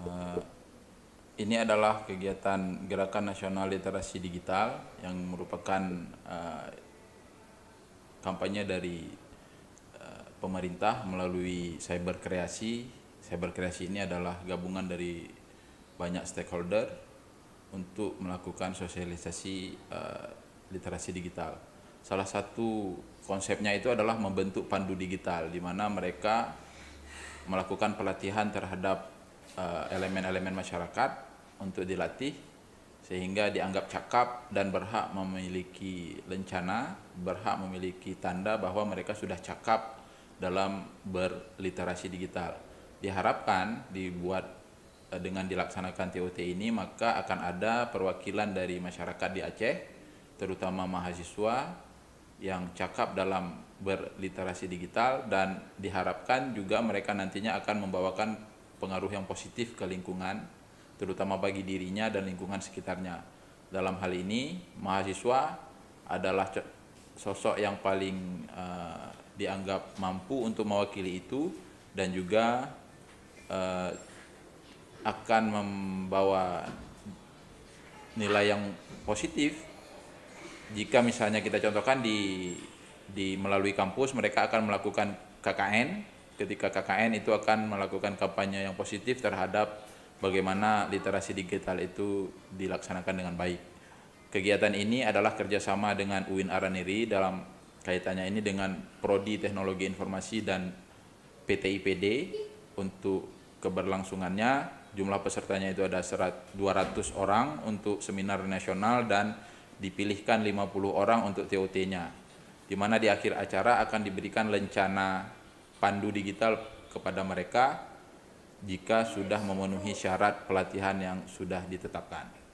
Eh, ini adalah kegiatan Gerakan Nasional Literasi Digital yang merupakan eh, kampanye dari pemerintah melalui Cyber Kreasi. Cyber Kreasi ini adalah gabungan dari banyak stakeholder untuk melakukan sosialisasi literasi digital. Salah satu konsepnya itu adalah membentuk pandu digital, di mana mereka melakukan pelatihan terhadap elemen-elemen masyarakat untuk dilatih sehingga dianggap cakap dan berhak memiliki lencana, berhak memiliki tanda bahwa mereka sudah cakap dalam berliterasi digital. Diharapkan dibuat dengan dilaksanakan TOT ini, maka akan ada perwakilan dari masyarakat di Aceh, terutama mahasiswa yang cakap dalam berliterasi digital, dan diharapkan juga mereka nantinya akan membawakan pengaruh yang positif ke lingkungan, terutama bagi dirinya dan lingkungan sekitarnya. Dalam hal ini, mahasiswa adalah sosok yang paling dianggap mampu untuk mewakili itu, dan juga akan membawa nilai yang positif jika misalnya kita contohkan di melalui kampus mereka akan melakukan KKN. Ketika KKN itu akan melakukan kampanye yang positif terhadap bagaimana literasi digital itu dilaksanakan dengan baik. Kegiatan ini adalah kerjasama dengan UIN Araniri dalam kaitannya ini dengan Prodi Teknologi Informasi dan PT IPD. Untuk keberlangsungannya, jumlah pesertanya itu ada 200 orang untuk seminar nasional dan dipilihkan 50 orang untuk TOT-nya, di mana di akhir acara akan diberikan lencana pandu digital kepada mereka jika sudah memenuhi syarat pelatihan yang sudah ditetapkan.